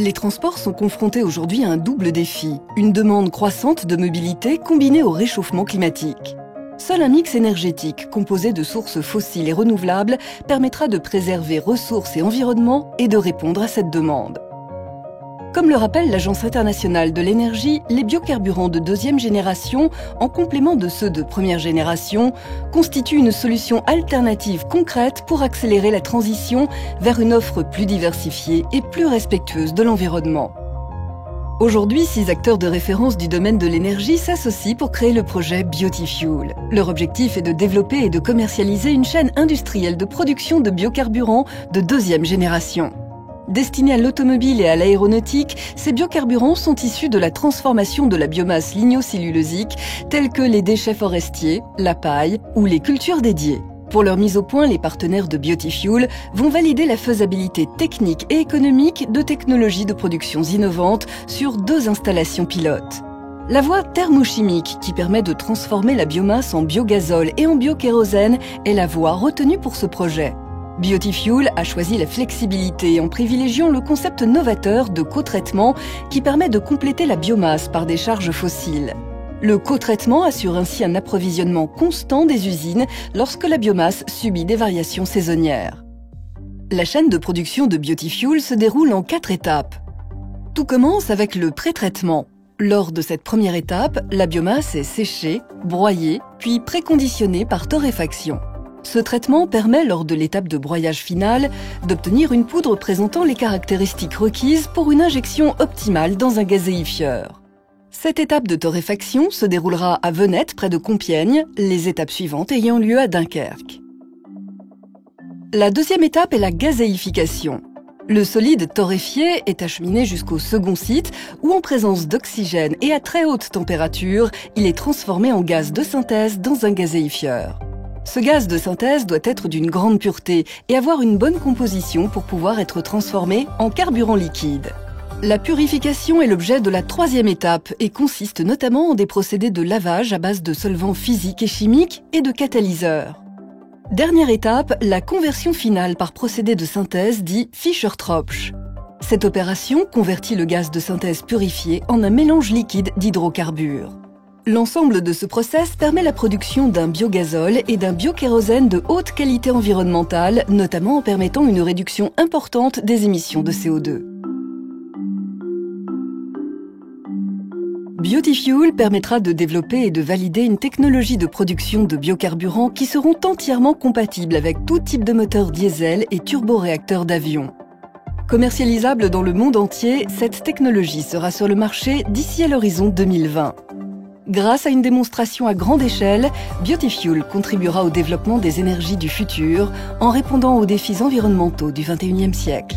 Les transports sont confrontés aujourd'hui à un double défi, une demande croissante de mobilité combinée au réchauffement climatique. Seul un mix énergétique composé de sources fossiles et renouvelables permettra de préserver ressources et environnement et de répondre à cette demande. Comme le rappelle l'Agence internationale de l'énergie, les biocarburants de deuxième génération, en complément de ceux de première génération, constituent une solution alternative concrète pour accélérer la transition vers une offre plus diversifiée et plus respectueuse de l'environnement. Aujourd'hui, 6 acteurs de référence du domaine de l'énergie s'associent pour créer le projet Biotifuel. Leur objectif est de développer et de commercialiser une chaîne industrielle de production de biocarburants de deuxième génération. Destinés à l'automobile et à l'aéronautique, ces biocarburants sont issus de la transformation de la biomasse lignocellulosique telle que les déchets forestiers, la paille ou les cultures dédiées. Pour leur mise au point, les partenaires de Biotifuel vont valider la faisabilité technique et économique de technologies de production innovantes sur 2 installations pilotes. La voie thermochimique, qui permet de transformer la biomasse en biogazole et en biokérosène, est la voie retenue pour ce projet. Biotifuel a choisi la flexibilité en privilégiant le concept novateur de co-traitement qui permet de compléter la biomasse par des charges fossiles. Le co-traitement assure ainsi un approvisionnement constant des usines lorsque la biomasse subit des variations saisonnières. La chaîne de production de Biotifuel se déroule en 4 étapes. Tout commence avec le pré-traitement. Lors de cette première étape, la biomasse est séchée, broyée, puis préconditionnée par torréfaction. Ce traitement permet, lors de l'étape de broyage finale, d'obtenir une poudre présentant les caractéristiques requises pour une injection optimale dans un gazéifieur. Cette étape de torréfaction se déroulera à Venette, près de Compiègne, les étapes suivantes ayant lieu à Dunkerque. La deuxième étape est la gazéification. Le solide torréfié est acheminé jusqu'au second site où, en présence d'oxygène et à très haute température, il est transformé en gaz de synthèse dans un gazéifieur. Ce gaz de synthèse doit être d'une grande pureté et avoir une bonne composition pour pouvoir être transformé en carburant liquide. La purification est l'objet de la 3e étape et consiste notamment en des procédés de lavage à base de solvants physiques et chimiques et de catalyseurs. Dernière étape, la conversion finale par procédé de synthèse dit Fischer-Tropsch. Cette opération convertit le gaz de synthèse purifié en un mélange liquide d'hydrocarbures. L'ensemble de ce process permet la production d'un biogazole et d'un biokérosène de haute qualité environnementale, notamment en permettant une réduction importante des émissions de CO2. Biotifuel permettra de développer et de valider une technologie de production de biocarburants qui seront entièrement compatibles avec tout type de moteur diesel et turboréacteurs d'avion. Commercialisable dans le monde entier, cette technologie sera sur le marché d'ici à l'horizon 2020. Grâce à une démonstration à grande échelle, Biotifuel contribuera au développement des énergies du futur en répondant aux défis environnementaux du XXIe siècle.